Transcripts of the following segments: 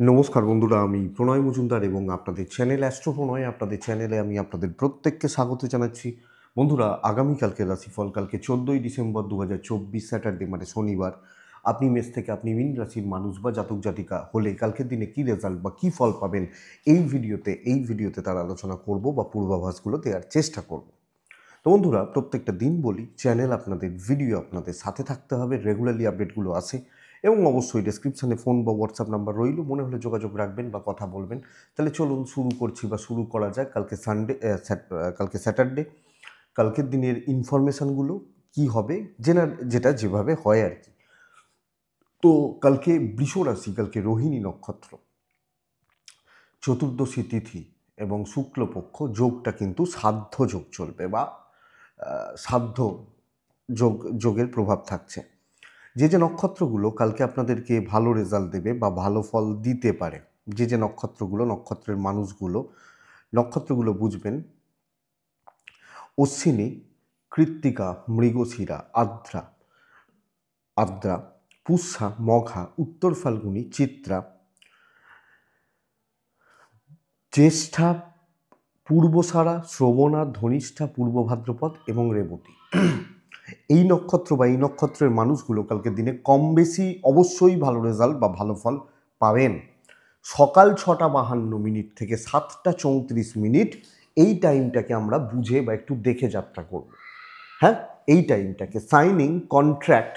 নমস্কার বন্ধুরা, আমি প্রণয় মজুমদার এবং আপনাদের চ্যানেল অ্যাস্ট্রো প্রণয়, আপনাদের চ্যানেলে আমি আপনাদের প্রত্যেককে স্বাগত জানাচ্ছি। বন্ধুরা, আগামীকালকে রাশিফল, কালকে 14ই ডিসেম্বর 2024 স্যাটারডে মানে শনিবার, আপনি মেষ থেকে আপনি মীন রাশির মানুষ বা জাতক জাতিকা হলে কালকের দিনে কী রেজাল্ট বা কী ফল পাবেন এই ভিডিওতে তার আলোচনা করব বা পূর্বাভাসগুলো দেওয়ার চেষ্টা করব। তো বন্ধুরা, প্রত্যেকটা দিন বলি, চ্যানেল আপনাদের, ভিডিও আপনাদের সাথে থাকতে হবে, রেগুলারলি আপডেটগুলো আসে এবং অবশ্যই ডেসক্রিপশানে ফোন বা হোয়াটসঅ্যাপ নাম্বার রইল, মনে হলে যোগাযোগ রাখবেন বা কথা বলবেন। তাহলে চলুন শুরু করছি বা শুরু করা যায়। কালকে স্যাটারডে, কালকের দিনের ইনফরমেশানগুলো কি হবে, যেটা যেভাবে হয় আর কি। তো কালকে বৃষ রাশি, কালকে রোহিণী নক্ষত্র, চতুর্দশী তিথি এবং শুক্লপক্ষ, যোগটা কিন্তু সাধ্য যোগ চলবে বা সাধ্য যোগের প্রভাব থাকছে। যে নক্ষত্রগুলো কালকে আপনাদেরকে ভালো রেজাল্ট দেবে বা ভালো ফল দিতে পারে, যে নক্ষত্রের নক্ষত্রগুলো বুঝবেন: অশ্বিনী, কৃত্তিকা, মৃগশিরা, আদ্রা, পুষ্যা, মঘা, উত্তর ফাল্গুনী, চিত্রা, জ্যেষ্ঠা, পূর্বসারা, শ্রবণা, ধনিষ্ঠা, পূর্ব ভাদ্রপদ এবং রেবতী। এই নক্ষত্রের মানুষগুলো কালকের দিনে কম বেশি অবশ্যই ভালো রেজাল্ট বা ভালো ফল পাবেন। সকাল 6টা 52 থেকে 7টা 34, এই টাইমটাকে আমরা বুঝে বা একটু দেখে যাত্রা করব। হ্যাঁ, এই টাইমটাকে সাইনিং কন্ট্রাক্ট,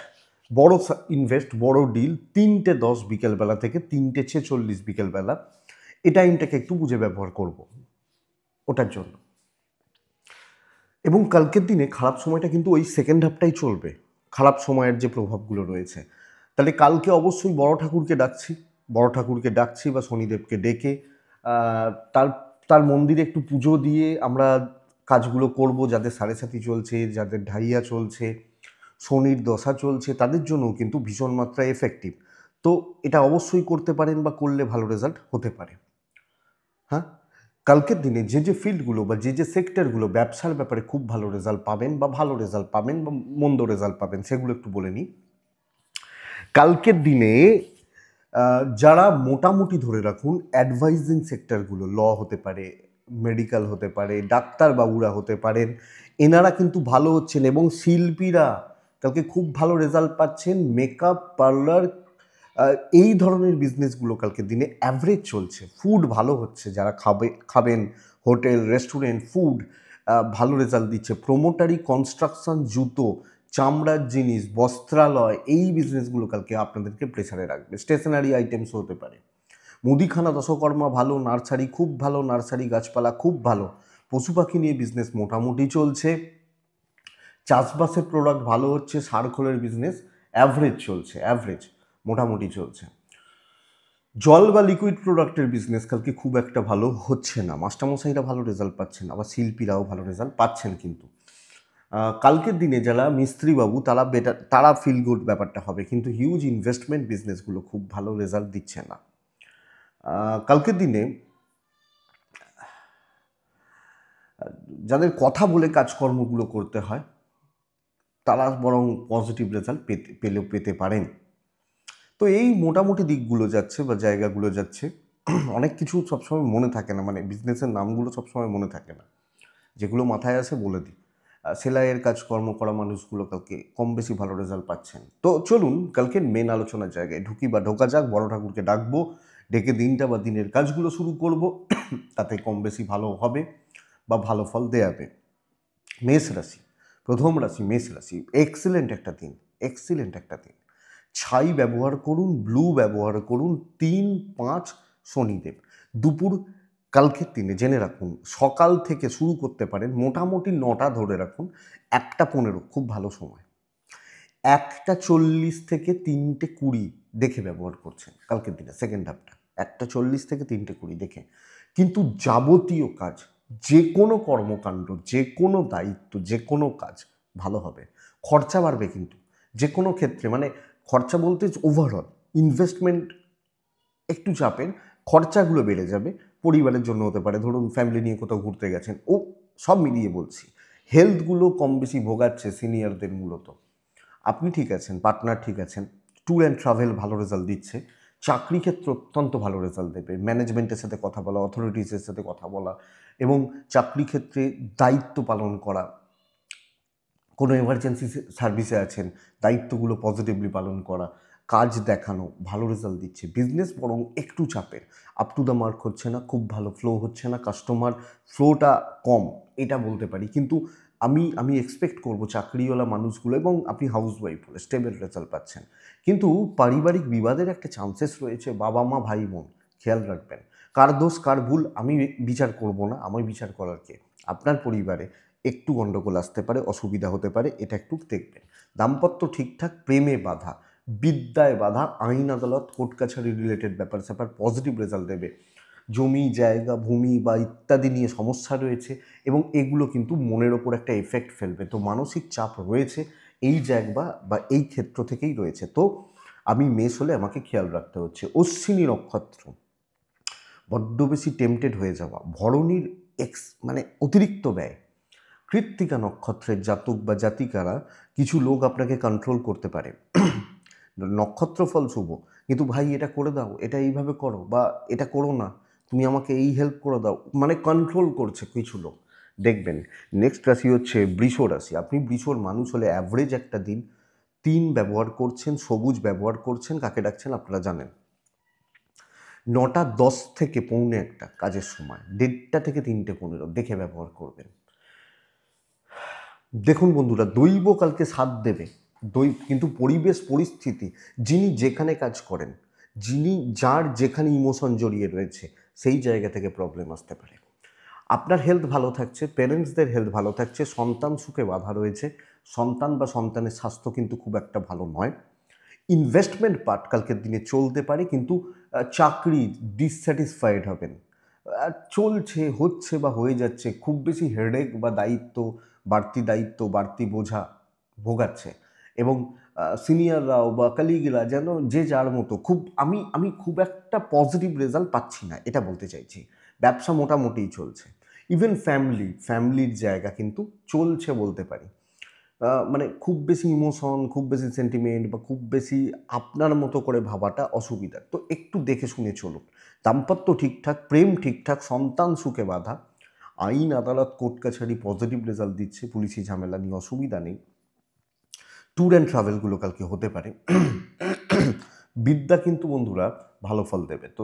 বড় ইনভেস্ট, বড় ডিল 3টে 10 বিকেলবেলা থেকে 3টে 46 বিকেলবেলা, এই টাইমটাকে একটু বুঝে ব্যবহার করব ওটার জন্য। এবং কালকের দিনে খারাপ সময়টা কিন্তু ওই সেকেন্ড হাফটাই চলবে, খারাপ সময়ের যে প্রভাবগুলো রয়েছে। তাহলে কালকে অবশ্যই বড় ঠাকুরকে ডাকছি বা শনিদেবকে ডেকে তার তার মন্দিরে একটু পুজো দিয়ে আমরা কাজগুলো করব। যাদের সাড়ে সাথী চলছে, যাদের ঢাইয়া চলছে, শনির দশা চলছে, তাদের জন্যও কিন্তু ভীষণ মাত্রায় এফেক্টিভ। তো এটা অবশ্যই করতে পারেন বা করলে ভালো রেজাল্ট হতে পারে। হ্যাঁ, কালকের দিনে যে ফিল্ডগুলো বা যে সেক্টরগুলো ব্যবসার ব্যাপারে খুব ভালো রেজাল্ট পাবেন বা মন্দ রেজাল্ট পাবেন, সেগুলো একটু বলে নিই। কালকের দিনে যারা মোটামুটি ধরে রাখুন অ্যাডভাইজিং সেক্টরগুলো, ল হতে পারে, মেডিকেল হতে পারে, ডাক্তারবাবুরা হতে পারেন, এনারা কিন্তু ভালো হচ্ছেন। এবং শিল্পীরা কালকে খুব ভালো রেজাল্ট পাচ্ছেন। মেকআপ, পার্লার, এই ধরনের বিজনেসগুলো কালকের দিনে অ্যাভারেজ চলছে। ফুড ভালো হচ্ছে, যারা খাবেন, হোটেল, রেস্টুরেন্ট, ফুড ভালো রেজাল্ট দিচ্ছে। প্রোমোটারি, কনস্ট্রাকশন, জুতো, চামড়ার জিনিস, বস্ত্রালয়, এই বিজনেসগুলো কালকে আপনাদেরকে প্রেসারে রাখবে। স্টেশনারি আইটেমস হতে পারে, মুদিখানা, দশকর্মা ভালো, নার্সারি খুব ভালো, নার্সারি গাছপালা খুব ভালো, পশু পাখি নিয়ে বিজনেস মোটামুটি চলছে, চাষবাসের প্রোডাক্ট ভালো হচ্ছে, সার-খোলের বিজনেস অ্যাভারেজ মোটামুটি চলছে। জল বা লিকুইড প্রোডাক্টের বিজনেস কালকে খুব একটা ভালো হচ্ছে না। মাস্টারমশাইরা ভালো রেজাল্ট পাচ্ছেন, আবার শিল্পীরাও ভালো রেজাল্ট পাচ্ছেন। কিন্তু কালকের দিনে যারা মিস্ত্রিবাবু, তারা ফিল গুড ব্যাপারটা হবে, কিন্তু হিউজ ইনভেস্টমেন্ট বিজনেসগুলো খুব ভালো রেজাল্ট দিচ্ছে না। কালকের দিনে যাদের কথা বলে কাজকর্মগুলো করতে হয়, তারা বরং পজিটিভ রেজাল্ট পেতে পারেন। তো এই মোটামুটি দিকগুলো যাচ্ছে বা জায়গাগুলো যাচ্ছে। অনেক কিছু সবসময় মনে থাকে না, মানে বিজনেসের নামগুলো সবসময় মনে থাকে না। যেগুলো মাথায় আসে বলে দিই। সেলাইয়ের কাজকর্ম করা মানুষগুলো কালকে কম বেশি ভালো রেজাল্ট পাচ্ছেন। তো চলুন কালকের মেন আলোচনার জায়গায় ঢোকা যাক। বড় ঠাকুরকে ডাকবো, ডেকে দিনটা বা দিনের কাজগুলো শুরু করব। তাতে কম বেশি ভালো হবে বা ভালো ফল দেয়াবে। মেষ রাশি, প্রথম রাশি মেষ রাশি। এক্সিলেন্ট একটা দিন। ছাই ব্যবহার করুন, ব্লু ব্যবহার করুন। 3-5 শনিদেব। দুপুর কালকের দিনে জেনে রাখুন, সকাল থেকে শুরু করতে পারেন, মোটামুটি 9টা ধরে রাখুন, 1টা 15 খুব ভালো সময়। 1টা 40 থেকে 3টে 20 দেখে ব্যবহার করছেন কালকের দিনে সেকেন্ড হাফটা। 1টা 40 থেকে 3টে 20 দেখে। কিন্তু যাবতীয় কাজ, যে কোনো কর্মকাণ্ড, যে কোনো দায়িত্ব, যে কোনো কাজ ভালো হবে। খরচা বাড়বে কিন্তু যে কোনো ক্ষেত্রে, মানে খরচা বলতে ওভারঅল ইনভেস্টমেন্ট একটু চাপের, খরচাগুলো বেড়ে যাবে। পরিবারের জন্য হতে পারে, ধরুন ফ্যামিলি নিয়ে কোথাও ঘুরতে গেছেন, সব মিলিয়ে বলছি। হেলথগুলো কম বেশি ভোগাচ্ছে সিনিয়রদের মূলত। আপনি ঠিক আছেন, পার্টনার ঠিক আছেন, ট্যুর অ্যান্ড ট্রাভেল ভালো রেজাল্ট দিচ্ছে, চাকরি ক্ষেত্রে অত্যন্ত ভালো রেজাল্ট দেবে। ম্যানেজমেন্টের সাথে কথা বলা, অথরিটিসের সাথে কথা বলা এবং চাকরি ক্ষেত্রে দায়িত্ব পালন করা। কোনো এমার্জেন্সি সার্ভিসে আছেন, দায়িত্বগুলো পজিটিভলি পালন করা, কাজ দেখানো, ভালো রেজাল্ট দিচ্ছে। বিজনেস বরং একটু চাপের, আপ টু দ্য মার্ক হচ্ছে না, খুব ভালো ফ্লো হচ্ছে না, কাস্টমার ফ্লোটা কম, এটা বলতে পারি। কিন্তু আমি এক্সপেক্ট করব চাকরিওয়ালা মানুষগুলো, এবং আপনি হাউসওয়াইফ হলে স্টেবল রেজাল্ট পাচ্ছেন। কিন্তু পারিবারিক বিবাদের একটা চান্সেস রয়েছে, বাবা মা ভাই বোন, খেয়াল রাখবেন। কার দোষ কার ভুল আমি বিচার করব না, আমি বিচার করার কে? আপনার পরিবারে একটু গণ্ডগোল আসতে পারে, অসুবিধা হতে পারে, এটা একটু দেখবেন। দাম্পত্য ঠিকঠাক, প্রেমে বাধা, বিদ্যায় বাধা, আইন আদালত কোর্ট কাছারি রিলেটেড ব্যাপার স্যাপার পজিটিভ রেজাল্ট দেবে। জমি জায়গা ভূমি বা ইত্যাদি নিয়ে সমস্যা রয়েছে এবং এগুলো কিন্তু মনের ওপর একটা এফেক্ট ফেলবে। তো মানসিক চাপ রয়েছে এই জায়গা বা এই ক্ষেত্র থেকেই রয়েছে। তো আমি মেষ হলে আমাকে খেয়াল রাখতে হচ্ছে। অশ্বিনী নক্ষত্র, বড্ড বেশি টেম্পটেড হয়ে যাওয়া, ভরণীর মানে অতিরিক্ত ব্যয়। কৃত্তিকা নক্ষত্রের জাতক বা জাতিকারা, কিছু লোক আপনাকে কন্ট্রোল করতে পারে। নক্ষত্রফল শুভ, কিন্তু ভাই এটা করে দাও, এটা এইভাবে করো, বা এটা করো না, তুমি আমাকে এই হেল্প করে দাও, মানে কন্ট্রোল করছে কিছু লোক, দেখবেন। নেক্সট রাশি হচ্ছে বৃষ রাশি। আপনি বৃষর মানুষ হলে অ্যাভারেজ একটা দিন 3 ব্যবহার করছেন, সবুজ ব্যবহার করছেন, কাকে ডাকছেন আপনারা জানেন। 9টা 10 থেকে 1:45 কাজের সময়, 1:30 থেকে 3:15 দেখে ব্যবহার করবেন। দেখুন বন্ধুরা, দৈব কালকে সাথ দেবে, কিন্তু পরিবেশ পরিস্থিতি, যিনি যেখানে কাজ করেন, যার যেখানে ইমোশন জড়িয়ে রয়েছে, সেই জায়গা থেকে প্রবলেম আসতে পারে। আপনার হেলথ ভালো থাকছে, প্যারেন্টসদের হেলথ ভালো থাকছে, সন্তান সুখে বাধা রয়েছে, সন্তান বা সন্তানের স্বাস্থ্য কিন্তু খুব একটা ভালো নয়। ইনভেস্টমেন্ট পার্ট কালকের দিনে চলতে পারে, কিন্তু চাকরি ডিসস্যাটিসফাইড হবেন। চলছে, হচ্ছে বা হয়ে যাচ্ছে, খুব বেশি হেডেক বা দায়িত্ব বাড়তি বোঝা ভোগাচ্ছে, এবং সিনিয়ররাও বা কালিগরা যেন যে যার মতো, আমি খুব একটা পজিটিভ রেজাল্ট পাচ্ছি না, এটা বলতে চাইছি। ব্যবসা মোটামুটিই চলছে। ইভেন ফ্যামিলির জায়গা কিন্তু চলছে বলতে পারি। মানে খুব বেশি ইমোশন, খুব বেশি সেন্টিমেন্ট বা খুব বেশি আপনার মতো করে ভাবাটা অসুবিধা। তো একটু দেখে শুনে চলুন। দাম্পত্য ঠিকঠাক, প্রেম ঠিকঠাক, সন্তান সুখে বাঁধা, আইন আদালত কোর্ট কাছারি পজিটিভ রেজাল্ট দিচ্ছে, পুলিশি ঝামেলা নিয়ে অসুবিধা নেই। ট্যুর অ্যান্ড ট্রাভেলগুলো কালকে হতে পারে। বিদ্যা কিন্তু বন্ধুরা ভালো ফল দেবে। তো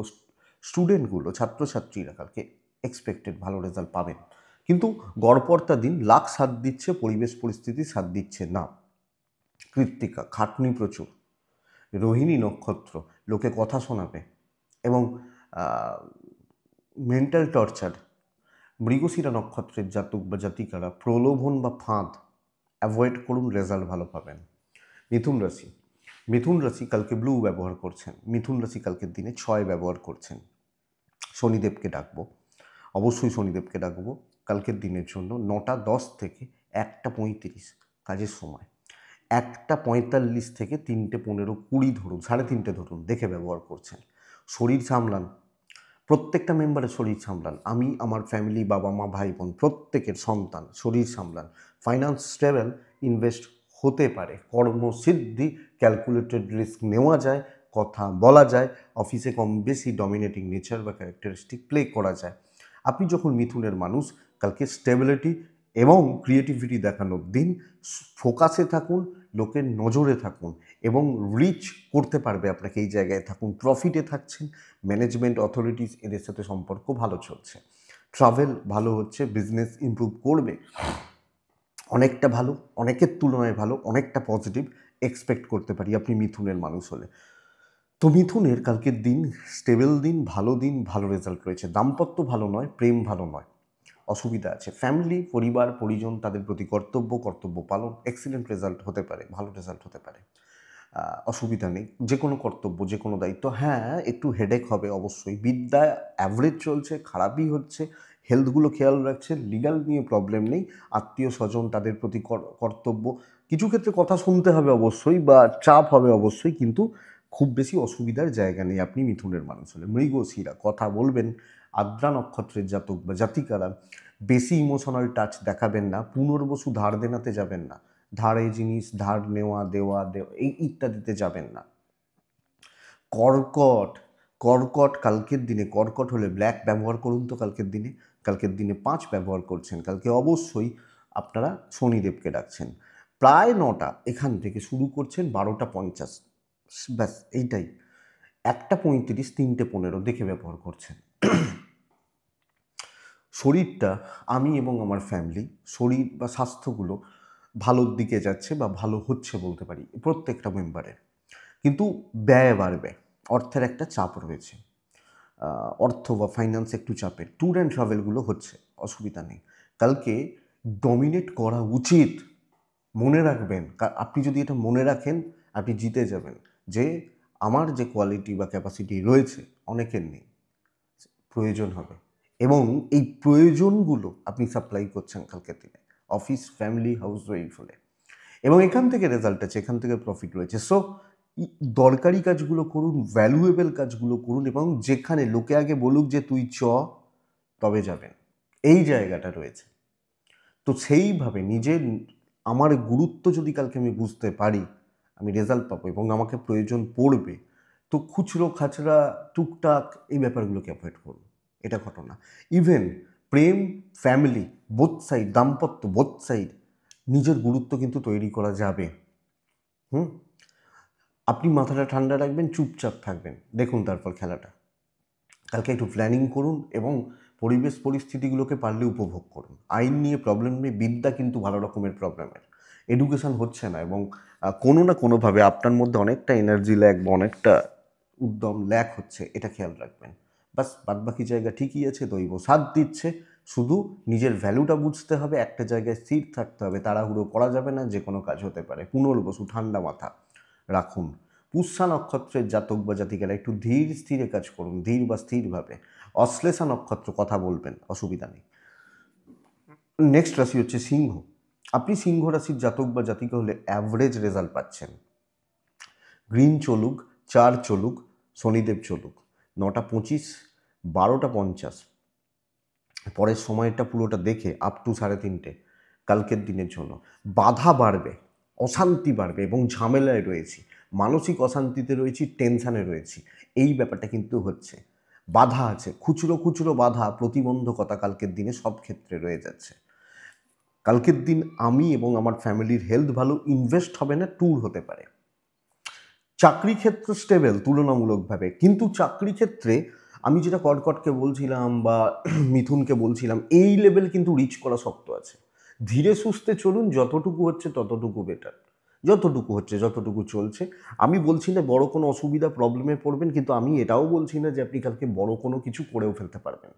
স্টুডেন্টগুলো, ছাত্রছাত্রীরা কালকে এক্সপেক্টেড ভালো রেজাল্ট পাবেন। কিন্তু গড়পড়তা দিন, লাখ সাথ দিচ্ছে, পরিবেশ পরিস্থিতি সাথ দিচ্ছে না। কৃত্তিকা, খাটনি প্রচুর। রোহিণী নক্ষত্র, লোকে কথা শোনাবে এবং মেন্টাল টর্চার। মৃগশিরা নক্ষত্রের জাতক বা জাতিকারা, প্রলোভন বা ফাঁদ অ্যাভয়েড করুন, রেজাল্ট ভালো পাবেন। মিথুন রাশি কালকে ব্লু ব্যবহার করছেন। মিথুন রাশি কালকের দিনে 6 ব্যবহার করছেন। শনিদেবকে ডাকবো, অবশ্যই শনিদেবকে ডাকবো কালকের দিনের জন্য। 9টা 10 থেকে 1:35 কাজের সময়, 1:45 থেকে 3:15-20 ধরুন, 3:30 ধরুন, দেখে ব্যবহার করছেন। শরীর সামলান, প্রত্যেকটা মেম্বারের শরীর সামলান। আমি, আমার ফ্যামিলি, বাবা মা ভাই বোন, প্রত্যেকের সন্তান, শরীর সামলান। ফাইন্যান্স স্টেবল, ইনভেস্ট হতে পারে, কর্মসিদ্ধি, ক্যালকুলেটেড রিস্ক নেওয়া যায়, কথা বলা যায়, অফিসে কম বেশি ডমিনেটিং নেচার বা ক্যারেক্টারিস্টিক প্লে করা যায়। আপনি যখন মিথুনের মানুষ, কালকে স্টেবিলিটি এবং ক্রিয়েটিভিটি দেখানোর দিন। ফোকাসে থাকুন, লোকের নজরে থাকুন এবং রিচ করতে পারবে আপনাকে, এই জায়গায় থাকুন। প্রফিটে থাকছেন, ম্যানেজমেন্ট অথরিটিস এদের সাথে সম্পর্ক ভালো চলছে। ট্রাভেল ভালো হচ্ছে, বিজনেস ইমপ্রুভ করবে, অনেকটা ভালো, অনেকের তুলনায় ভালো, অনেকটা পজিটিভ এক্সপেক্ট করতে পারি আপনি মিথুনের মানুষ হলে। তো মিথুনের কালকের দিন স্টেবল দিন, ভালো রেজাল্ট রয়েছে। দাম্পত্য ভালো নয়, প্রেম ভালো নয়, অসুবিধা আছে। ফ্যামিলি, পরিবার পরিজন, তাদের প্রতি কর্তব্য পালন, এক্সিলেন্ট রেজাল্ট হতে পারে, ভালো রেজাল্ট হতে পারে, অসুবিধা নেই। যে কোনো কর্তব্য, যে কোনো দায়িত্ব, হ্যাঁ একটু হেডেক হবে অবশ্যই। বিদ্যা অ্যাভারেজ চলছে, খারাপই হচ্ছে, হেলথগুলো খেয়াল রাখছে, লিগাল নিয়ে প্রবলেম নেই। আত্মীয় স্বজন, তাদের প্রতি কর্তব্য, কিছু ক্ষেত্রে কথা শুনতে হবে অবশ্যই, বা চাপ হবে অবশ্যই, কিন্তু খুব বেশি অসুবিধার জায়গা নেই আপনি মিথুনের মানুষ হলে। মৃগশিরা, কথা বলবেন। আদ্রা নক্ষত্রের জাতক বা জাতিকারা, বেশি ইমোশনাল টাচ দেখাবেন না। পুনর্বসু, ধার দেনাতে যাবেন না, ধারে জিনিস ধার নেওয়া, দেওয়া এই ইত্যাদিতে যাবেন না। কর্কট, কর্কট কালকের দিনে, কর্কট হলে ব্ল্যাক ব্যবহার করুন তো কালকের দিনে। কালকের দিনে 5 ব্যবহার করছেন, কালকে অবশ্যই আপনারা শনিদেবকে ডাকছেন। প্রায় 9টা এখান থেকে শুরু করছেন, 12টা 50, ব্যাস এইটাই। 1টা 35, 3টে 15 দেখে ব্যবহার করছেন। শরীরটা, আমি এবং আমার ফ্যামিলি, শরীর বা স্বাস্থ্যগুলো ভালোর দিকে যাচ্ছে বা ভালো হচ্ছে বলতে পারি প্রত্যেকটা মেম্বারের। কিন্তু ব্যয় বাড়বে, অর্থের একটা চাপ রয়েছে, অর্থ বা ফাইন্যান্স একটু চাপের। ট্যুর অ্যান্ড ট্রাভেলগুলো হচ্ছে, অসুবিধা নেই। কালকে ডমিনেট করা উচিত, মনে রাখবেন। আপনি যদি এটা মনে রাখেন, আপনি জিতে যাবেন যে আমার যে কোয়ালিটি বা ক্যাপাসিটি রয়েছে অনেকের নেই, প্রয়োজন হবে। এবং এই প্রয়োজনগুলো আপনি সাপ্লাই করছেন কালকের দিনে, অফিস, ফ্যামিলি, হাউস ওয়াইফ হলে। এবং এখান থেকে রেজাল্ট আছে, এখান থেকে প্রফিট রয়েছে। সো দরকারি কাজগুলো করুন, ভ্যালুয়েবল কাজগুলো করুন, এবং যেখানে লোকে আগে বলুক যে তুই তবে যাবেন, এই জায়গাটা রয়েছে। তো সেইভাবে নিজের, আমার গুরুত্ব যদি কালকে আমি বুঝতে পারি, আমি রেজাল্ট পাবো এবং আমাকে প্রয়োজন পড়বে, তো খুচরো খাচরা টুকটাক এই ব্যাপারগুলোকে অ্যাভয়েড করুন। এটা ঘটনা। ইভেন প্রেম, ফ্যামিলি, বোথ সাইড, দাম্পত্য বোথ সাইড, নিজের গুরুত্ব কিন্তু তৈরি করা যাবে। আপনি মাথাটা ঠান্ডা রাখবেন, চুপচাপ থাকবেন, দেখুন তারপর খেলাটা। কালকে একটু প্ল্যানিং করুন এবং পরিবেশ পরিস্থিতিগুলোকে পারলে উপভোগ করুন। আইন নিয়ে প্রবলেম নেই, বিদ্যা কিন্তু ভালো রকমের প্রবলেমের, এডুকেশন হচ্ছে না, এবং কোনো না কোনোভাবে আপনার মধ্যে অনেকটা এনার্জি ল্যাক বা অনেকটা উদ্যম ল্যাক হচ্ছে, এটা খেয়াল রাখবেন। বাস বাদবাকি জায়গা ঠিকই আছে, দৈব সাথ দিচ্ছে। শুধু নিজের ভ্যালুটা বুঝতে হবে, একটা জায়গায় স্থির থাকতে হবে, তাড়াহুড়ো করা যাবে না, যে কোনো কাজ হতে পারে। পুনর্বসু, ঠান্ডা মাথা রাখুন। পুষ্যা নক্ষত্রের জাতক বা জাতিকারা একটু ধীর স্থিরে কাজ করুন, ধীর বা স্থিরভাবে। অশ্লেষা নক্ষত্র, কথা বলবেন, অসুবিধা নেই। নেক্সট রাশি হচ্ছে সিংহ। আপনি সিংহ রাশির জাতক বা জাতিকা হলে অ্যাভারেজ রেজাল্ট পাচ্ছেন। গ্রিন চলুক, 4 চলুক, শনিদেব চলুক, 9টা 25, 12টা 50, পরের সময়টা পুরোটা দেখে আপ টু 3:30 কালকের দিনের জন্য বাধা বাড়বে, অশান্তি বাড়বে এবং ঝামেলায় রয়েছি, মানসিক অশান্তিতে রয়েছি, টেনশানে রয়েছি, এই ব্যাপারটা কিন্তু হচ্ছে। বাধা আছে, খুচরো খুচরো বাধা, প্রতিবন্ধকতা কালকের দিনে সব ক্ষেত্রে রয়ে যাচ্ছে। কালকের দিন আমি এবং আমার ফ্যামিলির হেলথ ভালো, ইনভেস্ট হবে না, ট্যুর হতে পারে। চাকরি ক্ষেত্র স্টেবল তুলনামূলকভাবে, কিন্তু চাকরি ক্ষেত্রে আমি যেটা কর্কটকে বলছিলাম বা মিথুনকে বলছিলাম, এই লেভেল কিন্তু রিচ করা শক্ত আছে। ধীরে সুস্থে চলুন, যতটুকু হচ্ছে ততটুকু বেটার, যতটুকু হচ্ছে যতটুকু চলছে। আমি বলছি না বড় কোনো অসুবিধা প্রবলেমে পড়বেন, কিন্তু আমি এটাও বলছি না যে আপনি কালকে বড় কোনো কিছু করেও ফেলতে পারবেন।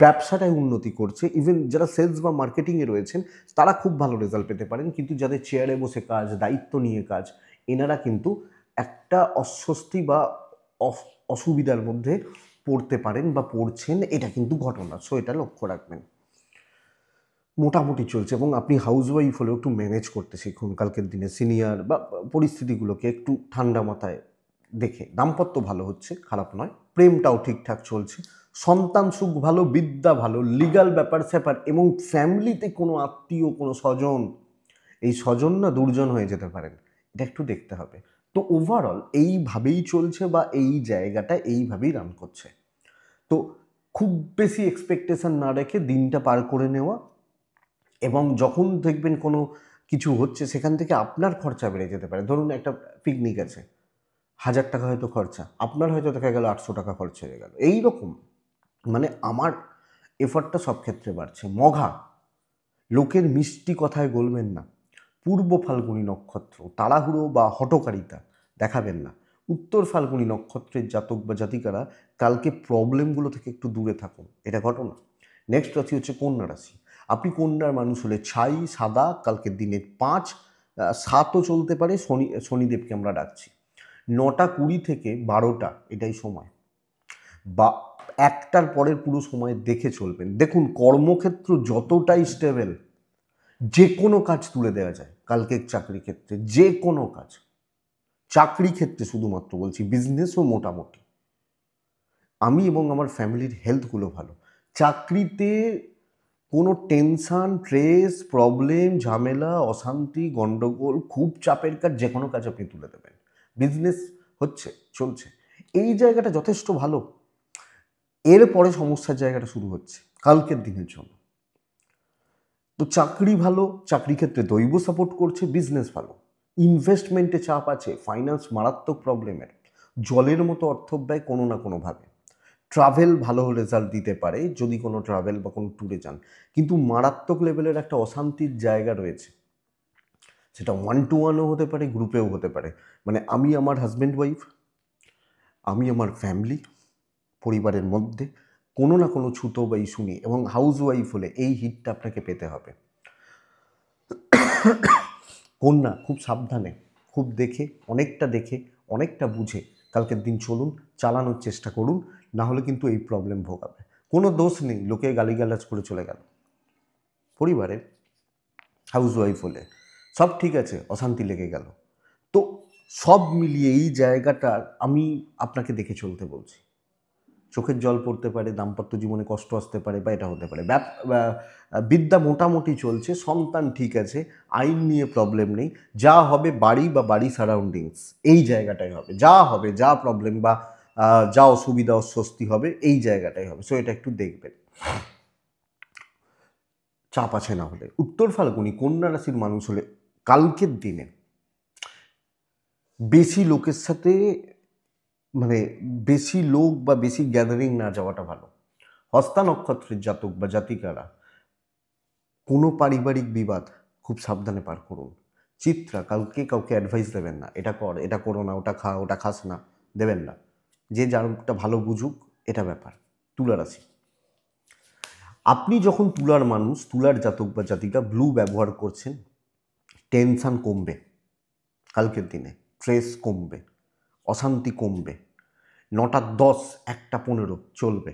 ব্যবসাটায় উন্নতি করছে, ইভেন যারা সেলস বা মার্কেটিংয়ে রয়েছেন তারা খুব ভালো রেজাল্ট পেতে পারেন, কিন্তু যাদের চেয়ারে বসে কাজ, দায়িত্ব নিয়ে কাজ, এনারা কিন্তু একটা অস্বস্তি বা অসুবিধার মধ্যে পড়তে পারেন বা পড়ছেন, এটা কিন্তু ঘটনা। সো এটা লক্ষ্য রাখবেন। মোটামুটি চলছে, এবং আপনি হাউসওয়াইফ হলেও একটু ম্যানেজ করতে শিখুন কালকের দিনে সিনিয়র বা পরিস্থিতিগুলোকে একটু ঠান্ডা মাথায় দেখে। দাম্পত্য ভালো হচ্ছে, খারাপ নয়, প্রেমটাও ঠিকঠাক চলছে, সন্তান সুখ ভালো, বিদ্যা ভালো, লিগাল ব্যাপার স্যাপার এবং ফ্যামিলিতে কোনো আত্মীয়, কোনো স্বজন, এই স্বজন না দুর্জন হয়ে যেতে পারেন, এটা একটু দেখতে হবে। তো ওভারঅল এইভাবেই চলছে বা এই জায়গাটা এইভাবেই রান করছে। তো খুব বেশি এক্সপেকটেশন না রেখে দিনটা পার করে নেওয়া, এবং যখন দেখবেন কোনো কিছু হচ্ছে সেখান থেকে আপনার খরচা বেড়ে যেতে পারে। ধরুন একটা পিকনিক আছে, 1000 টাকা হয়তো খরচা, আপনার হয়তো দেখা গেল 800 টাকা খরচা হয়ে গেল, এইরকম। মানে আমার এফর্টটা সব ক্ষেত্রে বাড়ছে। মঘা, লোকের মিষ্টি কথায় গলবেন না। পূর্ব ফাল্গুনী নক্ষত্র, তাড়াহুড়ো বা হঠকারিতা দেখাবেন না। উত্তর ফাল্গুনী নক্ষত্রের জাতক বা জাতিকারা কালকে প্রবলেমগুলো থেকে একটু দূরে থাকুন, এটা ঘটনা। নেক্সট রাশি হচ্ছে কন্যা রাশি। আপনি কন্যার মানুষ হলে ছাই সাদা, কালকের দিনে 5, 7ও চলতে পারে, শনিদেবকে আমরা ডাকছি। 9টা 20 থেকে 12টা এটাই সময়, বা 1টার পরের পুরো সময় দেখে চলবেন। দেখুন কর্মক্ষেত্র যতটাই স্টেবল, যে কোনো কাজ তুলে দেওয়া যায় কালকের চাকরি ক্ষেত্রে, যে কোনো কাজ। চাকরি ক্ষেত্রে শুধুমাত্র বলছি, বিজনেসও মোটামুটি। আমি এবং আমার ফ্যামিলির হেলথগুলো ভালো। চাকরিতে কোনো টেনশান, স্ট্রেস, প্রবলেম, ঝামেলা, অশান্তি, গণ্ডগোল, খুব চাপের কাজ, যে কোনো কাজ আপনি তুলে দেবেন। বিজনেস হচ্ছে, চলছে। এই জায়গাটা যথেষ্ট ভালো। এরপরে সমস্যার জায়গাটা শুরু হচ্ছে কালকের দিনের জন্য। তো চাকরি ভালো, চাকরি ক্ষেত্রে দৈব সাপোর্ট করছে, বিজনেস ভালো, ইনভেস্টমেন্টে চাপ আছে, ফাইন্যান্স মারাত্মক প্রবলেমের, জলের মতো অর্থব্যয় কোনো না কোনোভাবে। ট্রাভেল ভালো রেজাল্ট দিতে পারে যদি কোনো ট্রাভেল বা কোনো ট্যুরে যান, কিন্তু মারাত্মক লেভেলের একটা অশান্তির জায়গা রয়েছে। সেটা 1-to-1ও হতে পারে, গ্রুপেও হতে পারে। মানে আমি আমার হাজব্যান্ড ওয়াইফ, আমি আমার ফ্যামিলি, পরিবারের মধ্যে কোনো না কোনো ছুতো বা ইস্যু নিয়ে, এবং হাউস ওয়াইফ হলে এই হিটটা আপনাকে পেতে হবে। কন্যা খুব সাবধানে, খুব দেখে, অনেকটা বুঝে কালকের দিন চলুন, চালানোর চেষ্টা করুন, না হলে কিন্তু এই প্রবলেম ভোগাবে। কোনো দোষ নেই, লোকে গালিগালাজ করে চলে গেল, পরিবারের হাউস ওয়াইফ হলে সব ঠিক আছে, অশান্তি লেগে গেল। তো সব মিলিয়ে এই জায়গাটা আমি আপনাকে দেখে চলতে বলছি। চোখের জল পড়তে পারে, দাম্পত্য জীবনে কষ্ট আসতে পারে, বা এটা হতে পারে। বিদ্যা মোটামুটি চলছে, সন্তান ঠিক আছে, আইন নিয়ে প্রবলেম নেই। যা হবে বাড়ি বা বাড়ি সারাউন্ডিংস, এই জায়গাটাই হবে যা হবে, যা প্রবলেম বা যা অসুবিধা অস্বস্তি হবে এই জায়গাটাই হবে। সো এটা একটু দেখবেন, চাপ আছে না হলে। উত্তর ফাল্গুনি কন্যা রাশির মানুষ হলে কালকের দিনে বেশি লোকের সাথে, মানে বেশি লোক বা বেশি গ্যাদারিং না যাওয়াটা ভালো। হস্তা নক্ষত্রের জাতক বা জাতিকারা কোনো পারিবারিক বিবাদ খুব সাবধানে পার করুন। চিত্রা কাউকে অ্যাডভাইস দেবেন না, এটা কর, এটা করো না, ওটা খা, ওটা খাস না, দেবেন না। যে যারটা ভালো বুঝুক, এটা ব্যাপার। তুলা রাশি, আপনি যখন তুলার মানুষ, তুলার জাতক বা জাতিকা ব্লু ব্যবহার করছেন, টেনশান কমবে কালকের দিনে, স্ট্রেস কমবে, অশান্তি কমবে। 9টা 10, 1টা 15 চলবে,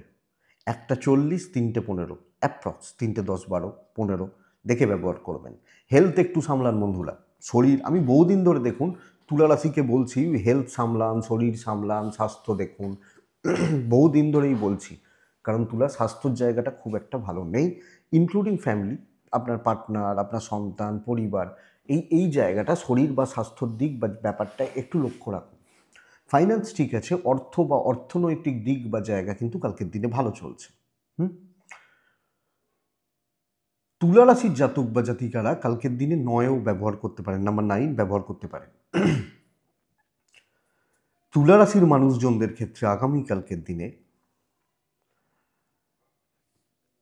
1টা 40, 3টে 15, অ্যাপ্রক্স 3টে 10, 12, 15 দেখে ব্যবহার করবেন। হেলথ একটু সামলান বন্ধুরা, শরীর, আমি বহুদিন ধরে দেখুন তুলা রাশিকে বলছি হেলথ সামলান, শরীর সামলান, স্বাস্থ্য দেখুন, বহুদিন ধরেই বলছি। কারণ তুলা স্বাস্থ্যর জায়গাটা খুব একটা ভালো নেই, ইনক্লুডিং ফ্যামিলি, আপনার পার্টনার, আপনার সন্তান, পরিবার, এই জায়গাটা শরীর বা স্বাস্থ্যর দিক বা ব্যাপারটা একটু লক্ষ্য রাখুন। ফাইন্যান্স ঠিক আছে, অর্থ বা অর্থনৈতিক দিক বা জায়গা কিন্তু কালকের দিনে ভালো চলছে। তুলা রাশির জাতক বা জাতিকারা কালকের দিনে 9ও ব্যবহার করতে পারেন, নাম্বার 9 ব্যবহার করতে পারেন। তুলা রাশির মানুষজনদের ক্ষেত্রে আগামীকালকের দিনে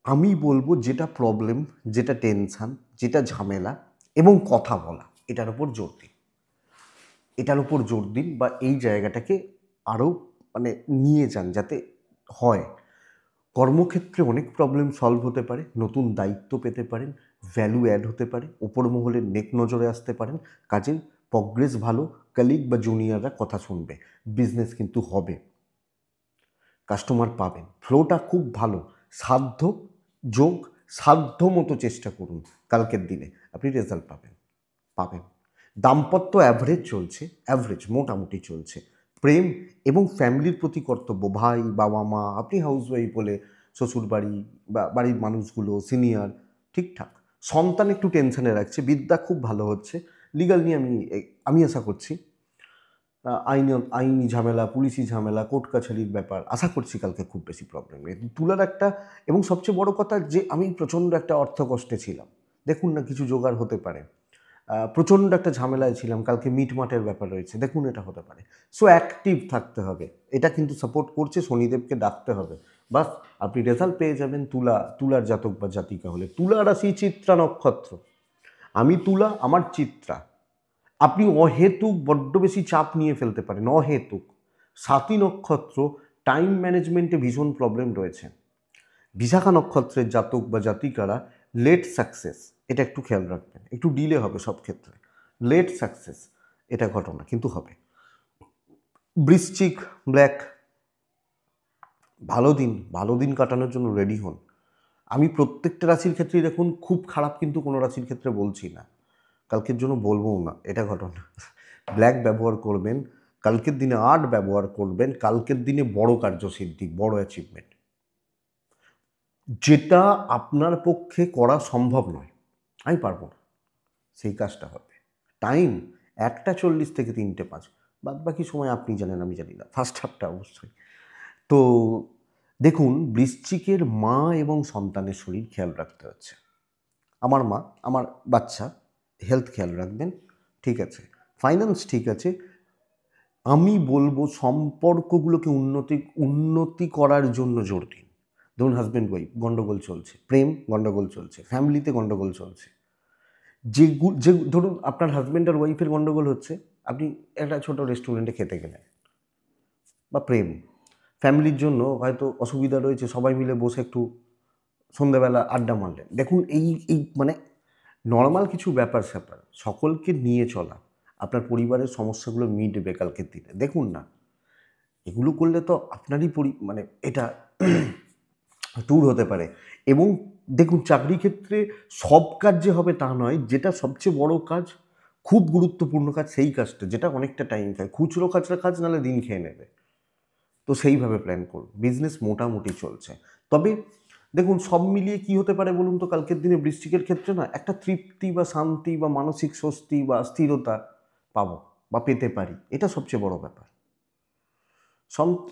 আমি বলবো যেটা প্রবলেম, যেটা টেনশান, যেটা ঝামেলা এবং কথা বলা, এটার উপর জোর দিন, বা এই জায়গাটাকে আরও মানে নিয়ে যান যাতে হয়। কর্মক্ষেত্রে অনেক প্রবলেম সলভ হতে পারে, নতুন দায়িত্ব পেতে পারেন, ভ্যালু অ্যাড হতে পারে, ওপর মহলের নেক নজরে আসতে পারেন, কাজের প্রগ্রেস ভালো, কলিগ বা জুনিয়ররা কথা শুনবে, বিজনেস কিন্তু হবে, কাস্টমার পাবেন, ফ্লোটা খুব ভালো। সাধ্য যোগ, সাধ্য মতো চেষ্টা করুন, কালকের দিনে আপনি রেজাল্ট পাবেন। দাম্পত্য অ্যাভারেজ চলছে, মোটামুটি চলছে। প্রেম এবং ফ্যামিলির প্রতি কর্তব্য, ভাই, বাবা মা, আপনি হাউসওয়াইফ বলে শ্বশুরবাড়ি বা বাড়ির মানুষগুলো, সিনিয়র, ঠিকঠাক। সন্তান একটু টেনশনে রাখছে, বিদ্যা খুব ভালো হচ্ছে, লিগাল নিয়ে আমি আশা করছি আইনি ঝামেলা, পুলিশি ঝামেলা, কোর্ট কাছারির ব্যাপার আশা করছি কালকে খুব বেশি প্রবলেম নেই। তুলার একটা, এবং সবচেয়ে বড় কথা যে আমি প্রচণ্ড একটা অর্থ কষ্টে ছিলাম, দেখুন না কিছু জোগাড় হতে পারে। প্রচণ্ড একটা ঝামেলায় ছিলাম, কালকে মিটমাটের ব্যাপার রয়েছে, দেখুন এটা হতে পারে। সো অ্যাক্টিভ থাকতে হবে, এটা কিন্তু সাপোর্ট করছে, শনিদেবকে ডাকতে হবে, বাস আপনি রেজাল্ট পেয়ে যাবেন। তুলার জাতক বা জাতিকা হলে, তুলা রাশি চিত্রা নক্ষত্র, আমি তুলা, আমার চিত্রা, আপনি অহেতুক বড্ড বেশি চাপ নিয়ে ফেলতে পারেন, অহেতুক। স্বাতী নক্ষত্র, টাইম ম্যানেজমেন্টে ভীষণ প্রবলেম রয়েছে। বিশাখা নক্ষত্রের জাতক বা জাতিকারা লেট সাকসেস, এটা একটু খেয়াল রাখবেন, একটু ডিলে হবে সব ক্ষেত্রে, লেট সাকসেস এটা ঘটনা কিন্তু হবে। বৃশ্চিক, ব্ল্যাক, ভালো দিন কাটানোর জন্য রেডি হন। আমি প্রত্যেকটা রাশির ক্ষেত্রেই দেখুন, খুব খারাপ কিন্তু কোনো রাশির ক্ষেত্রে বলছি না, কালকের জন্য বলবও না, এটা ঘটনা। ব্ল্যাক ব্যবহার করবেন কালকের দিনে, আর্ট ব্যবহার করবেন কালকের দিনে, বড় কার্যসিদ্ধি, বড় অ্যাচিভমেন্ট, যেটা আপনার পক্ষে করা সম্ভব নয়, আমি পারবো না, সেই কাজটা হবে। টাইম 1টা 40 থেকে 3টে 5, বাদ বাকি সময় আপনি জানেন, আমি জানি না, ফার্স্ট হাফটা অবশ্যই। তো দেখুন, বৃশ্চিকের মা এবং সন্তানের শরীর খেয়াল রাখতে হচ্ছে। আমার মা, আমার বাচ্চা, হেলথ খেয়াল রাখবেন, ঠিক আছে। ফাইন্যান্স ঠিক আছে। আমি বলবো সম্পর্কগুলোকে উন্নতি করার জন্য জোর দিন। ধরুন হাজব্যান্ড ওয়াইফ গণ্ডগোল চলছে, প্রেম গণ্ডগোল চলছে, ফ্যামিলিতে গণ্ডগোল চলছে, যে ধরুন আপনার হাজব্যান্ড আর ওয়াইফের গণ্ডগোল হচ্ছে, আপনি একটা ছোট রেস্টুরেন্টে খেতে গেলেন, বা প্রেম, ফ্যামিলির জন্য হয়তো অসুবিধা রয়েছে, সবাই মিলে বসে একটু সন্ধ্যাবেলা আড্ডা মারলেন। দেখুন এই এই মানে নর্মাল কিছু ব্যাপার স্যাপার সকলকে নিয়ে চলা, আপনার পরিবারের সমস্যাগুলো মিটবে কালকের দিনে। দেখুন না, এগুলো করলে তো আপনারই মানে এটা ট্যুর হতে পারে। এবং দেখুন, চাকরি ক্ষেত্রে সব কাজ যে হবে তা নয়, যেটা সবচেয়ে বড় কাজ, খুব গুরুত্বপূর্ণ কাজ, সেই কাজটা যেটা অনেকটা টাইম খায়, খুচরো খাচরা কাজ নাহলে দিন খেয়ে নেবে, তো সেইভাবে প্ল্যান করুন। বিজনেস মোটামুটি চলছে। তবে দেখুন, সব মিলিয়ে কি হতে পারে বলুন তো, কালকের দিনে বৃশ্চিকের ক্ষেত্রে না একটা তৃপ্তি বা শান্তি বা মানসিক স্বস্তি বা স্থিরতা পাবো বা পেতে পারি, এটা সবচেয়ে বড় ব্যাপার।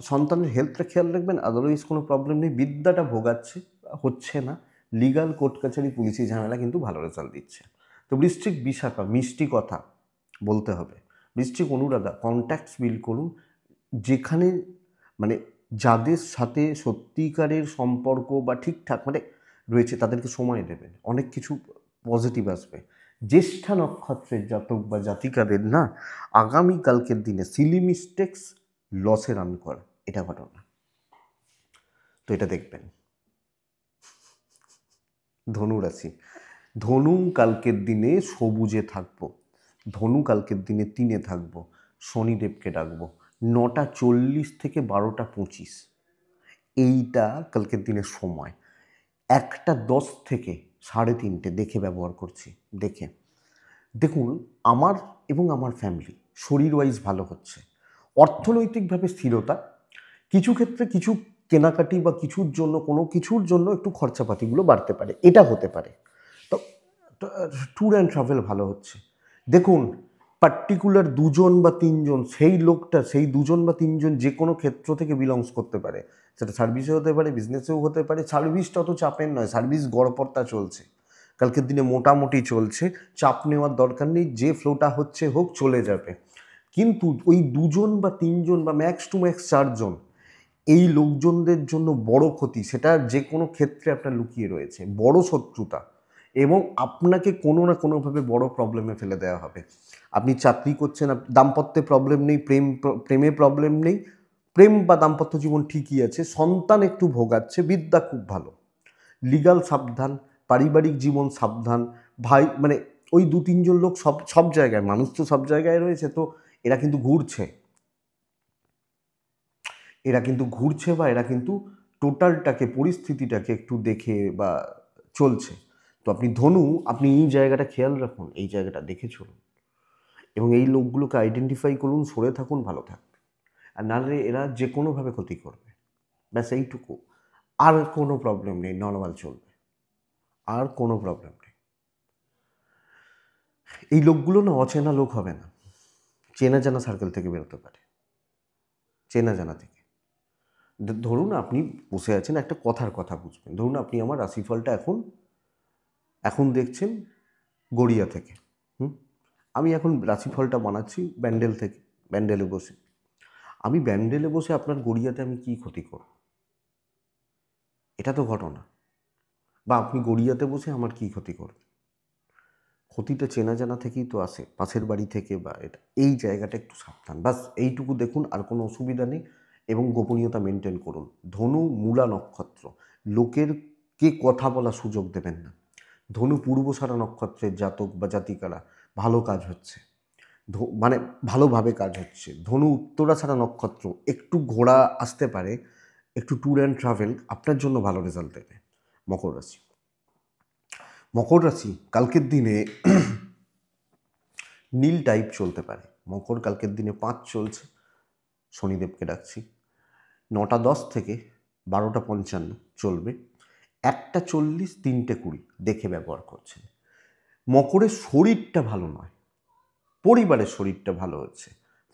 সন্তানের হেলথটা খেয়াল রাখবেন, আদারওয়াইজ কোনো প্রবলেম নেই। বিদ্যাটা ভোগাচ্ছে, হচ্ছে না, লিগাল কোর্ট কাছারি পুলিশি ঝামেলা কিন্তু ভালো রেজাল্ট দিচ্ছে। তো বৃশ্চিক বিশাখা, মিষ্টি কথা বলতে হবে। বৃশ্চিক অনুরাধা, কন্ট্যাক্টস বিল্ড করুন, যেখানে মানে যাদের সাথে সত্যিকারের সম্পর্ক বা ঠিকঠাক মানে রয়েছে তাদেরকে সময় দেবেন, অনেক কিছু পজিটিভ আসবে। জ্যেষ্ঠা নক্ষত্রের জাতক বা জাতিকাদের না আগামীকালকের দিনে সিলি মিস্টেক্স, লসে রান করা, এটা ঘটনা, তো এটা দেখবেন। ধনু রাশি, ধনু কালকের দিনে সবুজে থাকবো, ধনু কালকের দিনে 3-এ থাকবো, শনিদেবকে ডাকবো। 9:40 থেকে 12:25 এইটা কালকের দিনের সময়। 1:10 থেকে 3:30 দেখে ব্যবহার করছি, দেখে দেখুন আমার এবং আমার ফ্যামিলি শরীর ওয়াইজ ভালো হচ্ছে, অর্থনৈতিকভাবে স্থিরতা, কিছু ক্ষেত্রে কিছু কেনাকাটি বা কিছুর জন্য, কোনো কিছুর জন্য একটু খরচাপাতিগুলো বাড়তে পারে, এটা হতে পারে। তো ট্যুর অ্যান্ড ট্রাভেল ভালো হচ্ছে। দেখুন, পার্টিকুলার 2জন বা 3জন, সেই লোকটা, সেই 2জন বা 3জন যে কোনো ক্ষেত্র থেকে বিলংস করতে পারে, সেটা সার্ভিসে হতে পারে, বিজনেসেও হতে পারে। সার্ভিসটা অত চাপের নয়, সার্ভিস গড়পড়তা চলছে, কালকের দিনে মোটামুটি চলছে, চাপ নেওয়ার দরকার নেই, যে ফ্লোটা হচ্ছে হোক, চলে যাবে। কিন্তু ওই 2জন বা 3জন বা ম্যাক্স টু ম্যাক্স 4জন, এই লোকজনদের জন্য বড় ক্ষতি, সেটা যে কোনো ক্ষেত্রে আপনার লুকিয়ে রয়েছে, বড় শত্রুতা, এবং আপনাকে কোনো না কোনোভাবে বড় প্রবলেমে ফেলে দেওয়া হবে। আপনি চাকরি করছেন, দাম্পত্যে প্রবলেম নেই, প্রেমে প্রবলেম নেই, প্রেম বা দাম্পত্য জীবন ঠিকই আছে, সন্তান একটু ভোগাচ্ছে, বিদ্যা খুব ভালো, লিগাল সাবধান, পারিবারিক জীবন সাবধান, ভাই মানে ওই 2-3জন লোক সব সব জায়গায়, মানুষ তো সব জায়গায় রয়েছে, তো এরা কিন্তু ঘুরছে, বা এরা কিন্তু টোটালটাকে, পরিস্থিতিটাকে একটু দেখে বা চলছে। তো আপনি ধনু, আপনি এই জায়গাটা খেয়াল রাখুন, এই জায়গাটা দেখে চলুন, এবং এই লোকগুলোকে আইডেন্টিফাই করুন, সরে থাকুন, ভালো থাকবে। আর নাহলে এরা যে কোনোভাবে ক্ষতি করবে, ব্যাস এইটুকু। আর কোনো প্রবলেম নেই, নর্মাল চলবে, আর কোনো প্রবলেম নেই। এই লোকগুলো না অচেনা লোক হবে না, চেনা জানা সার্কেল থেকে বেরোতে পারে, চেনা জানা থেকে। ধরুন আপনি বসে আছেন, একটা কথার কথা বুঝবেন, ধরুন আপনি আমার রাশিফলটা এখন এখন দেখছেন গড়িয়া থেকে, আমি এখন রাশিফলটা বানাচ্ছি ব্যান্ডেল থেকে, ব্যান্ডেলে বসে। আমি ব্যান্ডেলে বসে আপনার গড়িয়াতে আমি কী ক্ষতি করব, এটা তো ঘটনা। বা আপনি গড়িয়াতে বসে আমার কী ক্ষতি করবেন, ক্ষতিটা চেনা জানা থেকেই তো আসে, পাশের বাড়ি থেকে, বা এটা, এই জায়গাটা একটু সাবধান, বাস এইটুকু দেখুন, আর কোনো অসুবিধা নেই। এবং গোপনীয়তা মেনটেন করুন। ধনু মূলা নক্ষত্র, লোকের কে কথা বলার সুযোগ দেবেন না। ধনু পূর্বসারা নক্ষত্রের জাতক বা জাতিকারা, ভালো কাজ হচ্ছে, মানে ভালোভাবে কাজ হচ্ছে। ধনু উত্তরাছাড়া নক্ষত্র, একটু ঘোরা আসতে পারে, একটু ট্যুর অ্যান্ড ট্রাভেল আপনার জন্য ভালো রেজাল্ট দেবে। মকর রাশি, মকর রাশি কালকের দিনে নীল টাইপ চলতে পারে। মকর কালকের দিনে 5 চলছে, শনিদেবকে ডাকছি। 9:10 থেকে 12:55 চলবে। 1:40, 3:20 দেখে ব্যবহার করছেন। মকরের শরীরটা ভালো নয়, পরিবারের শরীরটা ভালো হচ্ছে,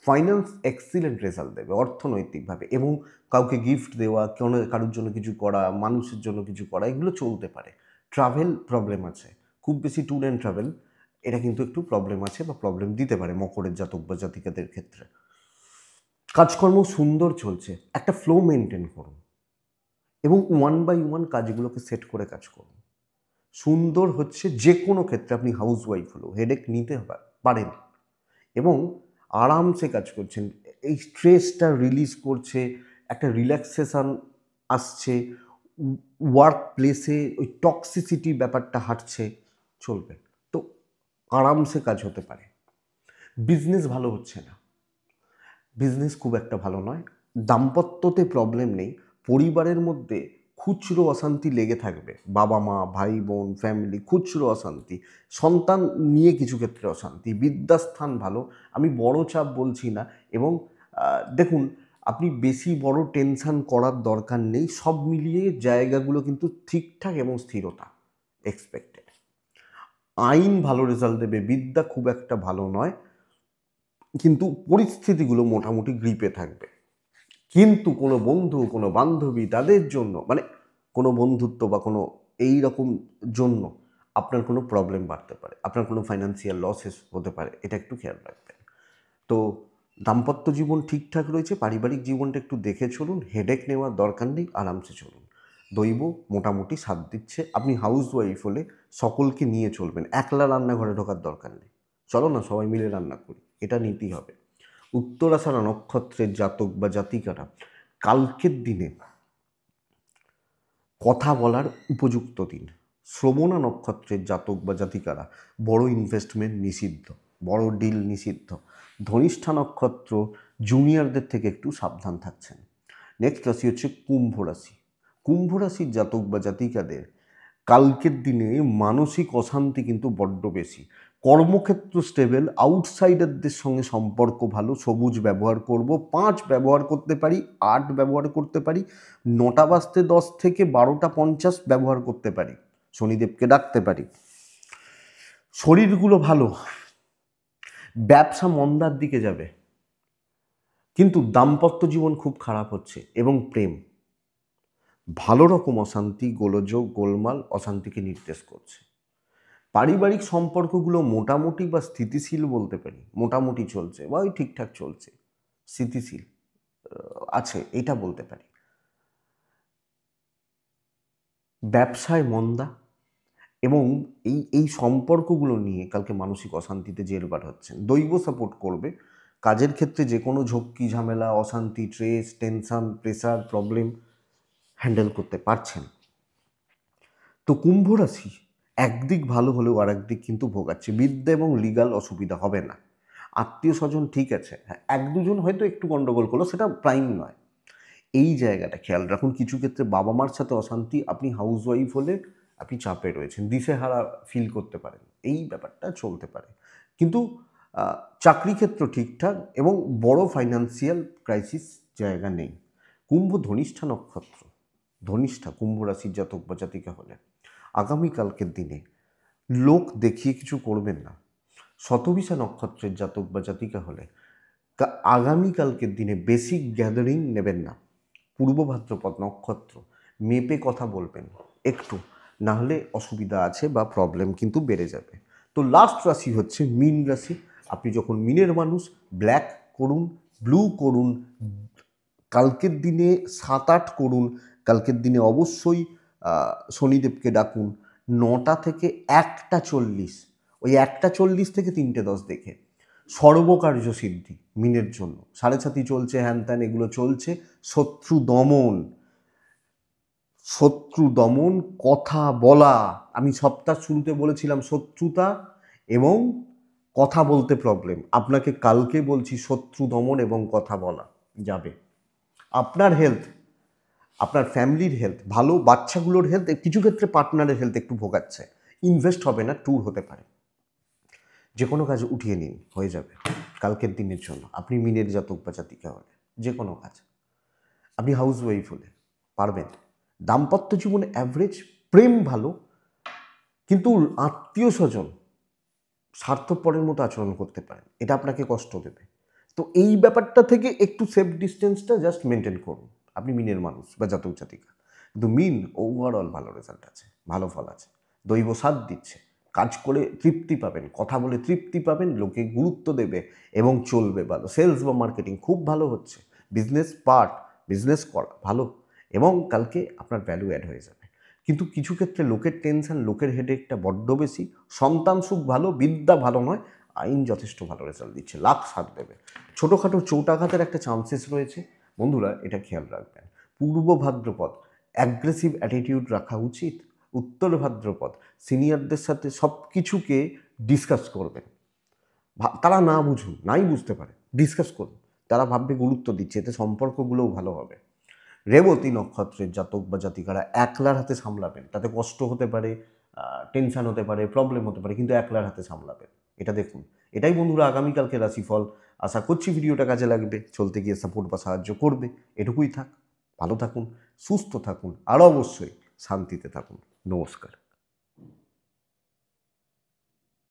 ফাইন্যান্স এক্সিলেন্ট রেজাল্ট দেবে অর্থনৈতিকভাবে, এবং কাউকে গিফট দেওয়া, কারোর জন্য কিছু করা, মানুষের জন্য কিছু করা, এগুলো চলতে পারে। ট্রাভেল প্রবলেম আছে, খুব বেশি ট্যুর অ্যান্ড ট্রাভেল, এটা কিন্তু একটু প্রবলেম আছে বা প্রবলেম দিতে পারে মকরের জাতক বা জাতিকাদের ক্ষেত্রে। কাজকর্ম সুন্দর চলছে, একটা ফ্লো মেনটেন করুন এবং 1 by 1 কাজগুলোকে সেট করে কাজ করুন। সুন্দর হচ্ছে যে কোনো ক্ষেত্রে, আপনি হাউস ওয়াইফ হলেও হেডেক নিতে পারেন এবং আরামসে কাজ করছেন, এই স্ট্রেসটা রিলিজ করছে, একটা রিল্যাক্সেশন আসছে, ওয়ার্ক প্লেসে ওই টক্সিসিটি ব্যাপারটা হাঁটছে, চলবে। তো আরামসে কাজ হতে পারে। বিজনেস ভালো হচ্ছে না, বিজনেস খুব একটা ভালো নয়। দাম্পত্যতে প্রবলেম নেই, পরিবারের মধ্যে খুচরো অশান্তি লেগে থাকবে, বাবা মা ভাই বোন ফ্যামিলি, খুচরো অশান্তি, সন্তান নিয়ে কিছু ক্ষেত্রে অশান্তি। বিদ্যাস্থান ভালো, আমি বড় চাপ বলছি না। এবং দেখুন, আপনি বেশি বড় টেনশান করার দরকার নেই, সব মিলিয়ে জায়গাগুলো কিন্তু ঠিকঠাক এবং স্থিরতা এক্সপেক্টেড। আইন ভালো রেজাল্ট দেবে, বিদ্যা খুব একটা ভালো নয়, কিন্তু পরিস্থিতিগুলো মোটামুটি গ্রিপে থাকবে। কিন্তু কোনো বন্ধু কোনো বান্ধবী তাদের জন্য, মানে কোনো বন্ধুত্ব বা কোনো এই রকম জন্য আপনার কোনো প্রবলেম বাড়তে পারে, আপনার কোনো ফাইন্যান্সিয়াল লসেস হতে পারে, এটা একটু খেয়াল রাখবেন। তো দাম্পত্য জীবন ঠিকঠাক রয়েছে, পারিবারিক জীবনটা একটু দেখে চলুন, হেডেক নেওয়ার দরকার নেই, আরামসে চলুন। দৈব মোটামুটি সাথ দিচ্ছে, আপনি হাউস ওয়াইফ হলে সকলকে নিয়ে চলবেন, একলা রান্নাঘরে ঢোকার দরকার নেই, চলো না সবাই মিলে রান্না করি, এটা নীতি হবে। উত্তরাষাঢ়া নক্ষত্রের জাতক বা জাতিকারা কালকের দিনে কথা বলার উপযুক্ত দিন। শ্রবণা নক্ষত্রের জাতক বা জাতিকারা বড় ইনভেস্টমেন্ট নিষিদ্ধ, বড় ডিল নিষিদ্ধ। ধনিষ্ঠা নক্ষত্র জুনিয়রদের থেকে একটু সাবধান থাকছেন। নেক্সট রাশি হচ্ছে কুম্ভ রাশি। কুম্ভ রাশির জাতক বা জাতিকাদের কালকের দিনে মানসিক অশান্তি কিন্তু বড্ড বেশি। কর্মক্ষেত্র স্টেবল, আউটসাইডারদের সঙ্গে সম্পর্ক ভালো, সবুজ ব্যবহার করব, 5 ব্যবহার করতে পারি, 8 ব্যবহার করতে পারি, 9টা বাজতে 10 থেকে 12টা 50 ব্যবহার করতে পারি, শনিদেবকে ডাকতে পারি। শরীরগুলো ভালো, ব্যবসা মন্দার দিকে যাবে, কিন্তু দাম্পত্য জীবন খুব খারাপ হচ্ছে এবং প্রেম ভালো রকম অশান্তি, গোলযোগ গোলমাল অশান্তিকে নির্দেশ করছে। পারিবারিক সম্পর্কগুলো মোটামুটি বা স্থিতিশীল বলতে পারি, মোটামুটি চলছে বা ওই ঠিকঠাক চলছে, স্থিতিশীল আছে এটা বলতে পারি। ব্যবসায় মন্দা এবং এই সম্পর্কগুলো নিয়ে কালকে মানসিক অশান্তিতে জেরবার হচ্ছেন। দৈব সাপোর্ট করবে, কাজের ক্ষেত্রে যে কোনো ঝক্কি ঝামেলা অশান্তি stress tension pressure problem handle করতে পারছেন। তো কুম্ভ রাশি একদিক ভালো হলেও আর একদিক কিন্তু ভোগাচ্ছে। বিদ্যা এবং লিগাল অসুবিধা হবে না, আত্মীয় স্বজন ঠিক আছে, হ্যাঁ 1-2 জন হয়তো একটু গন্ডগোল করলো, সেটা প্রাইম নয়। এই জায়গাটা খেয়াল রাখুন। কিছু ক্ষেত্রে বাবা মার সাথে অশান্তি, আপনি হাউস ওয়াইফ হলে আপনি চাপে রয়েছেন, দিশেহারা ফিল করতে পারেন, এই ব্যাপারটা চলতে পারে। কিন্তু চাকরি ক্ষেত্র ঠিকঠাক এবং বড় ফাইন্যান্সিয়াল ক্রাইসিস জায়গা নেই। কুম্ভ ধনিষ্ঠা নক্ষত্র, ধনিষ্ঠা কুম্ভ রাশির জাতক বা জাতিকা হলে আগামীকালকের দিনে লোক দেখিয়ে কিছু করবেন না। শতবিশা নক্ষত্রের জাতক বা জাতিকা হলে আগামীকালকের দিনে বেসিক গ্যাদারিং নেবেন না। পূর্ব ভাদ্রপদ নক্ষত্র, মেপে কথা বলবেন একটু, না হলে অসুবিধা আছে বা প্রবলেম কিন্তু বেড়ে যাবে। তো লাস্ট রাশি হচ্ছে মীন রাশি। আপনি যখন মিনের মানুষ, ব্ল্যাক করুন, ব্লু করুন, কালকের দিনে 7-8 করুন, কালকের দিনে অবশ্যই শনিদেবকে ডাকুন 9টা থেকে 1টা 40, ওই 1টা 40 থেকে 3টে 10 দেখে সর্বকার্য সিদ্ধি মিনের জন্য। সাড়ে সাতি চলছে, হ্যান ত্যান এগুলো চলছে। শত্রু দমন, শত্রু দমন, কথা বলা, আমি সপ্তাহ শুরুতে বলেছিলাম শত্রুতা এবং কথা বলতে প্রবলেম, আপনাকে কালকে বলছি শত্রু দমন এবং কথা বলা যাবে। আপনার হেলথ, আপনার ফ্যামিলির হেলথ ভালো, বাচ্চাগুলোর হেলথ, কিছু ক্ষেত্রে পার্টনারের হেলথ একটু ভোগাচ্ছে। ইনভেস্ট হবে না, ট্যুর হতে পারে, যে কোনো কাজ উঠিয়ে নিন, হয়ে যাবে কালকের দিনের জন্য। আপনি মিনের জাতক বা জাতিকা হলে যে কোনো কাজ, আপনি হাউস ওয়াইফ হলে পারবেন। দাম্পত্য জীবনে অ্যাভারেজ, প্রেম ভালো, কিন্তু আত্মীয় স্বজন স্বার্থপরের মতো আচরণ করতে পারেন, এটা আপনাকে কষ্ট দেবে। তো এই ব্যাপারটা থেকে একটু সেফ ডিস্টেন্সটা জাস্ট মেনটেন করুন। আপনি মিনের মানুষ বা জাতক জাতিকা, কিন্তু মিন ওভারঅল ভালো রেজাল্ট আছে, ভালো ফল আছে, দৈব সাথ দিচ্ছে, কাজ করে তৃপ্তি পাবেন, কথা বলে তৃপ্তি পাবেন, লোকে গুরুত্ব দেবে এবং চলবে ভালো। সেলস বা মার্কেটিং খুব ভালো হচ্ছে, বিজনেস করা ভালো, এবং কালকে আপনার ভ্যালু অ্যাড হয়ে যাবে। কিন্তু কিছু ক্ষেত্রে লোকের টেনশন, লোকের হেডেকটা বড্ড বেশি। সন্তান সুখ ভালো, বিদ্যা ভালো নয়, আইন যথেষ্ট ভালো রেজাল্ট দিচ্ছে, লাখ সাথ দেবে। ছোটোখাটো চোটাঘাতের একটা চান্সেস রয়েছে, বন্ধুরা এটা খেয়াল রাখবেন। পূর্ব ভাদ্রপদ অ্যাগ্রেসিভ অ্যাটিটিউড রাখা উচিত। উত্তর ভাদ্রপদ সিনিয়রদের সাথে সব কিছুকে ডিসকাস করবেন। তারা না বুঝুন, নাই বুঝতে পারে, ডিসকাস করুন, তারা ভাববে গুরুত্ব দিচ্ছে, এতে সম্পর্কগুলোও ভালো হবে। রেবতী নক্ষত্রের জাতক বা জাতিকারা একলার হাতে সামলাবেন, তাতে কষ্ট হতে পারে, টেনশন হতে পারে, প্রবলেম হতে পারে, কিন্তু একলার হাতে সামলাবেন, এটা দেখুন। এটাই বন্ধুরা আগামীকালকে রাশিফল। আশা করছি ভিডিওটা কাজে লাগবে, চলতে গিয়ে সাপোর্ট বা সাহায্য করবে। এটুকুই থাক, ভালো থাকুন, সুস্থ থাকুন, আর অবশ্যই শান্তিতে থাকুন। নমস্কার।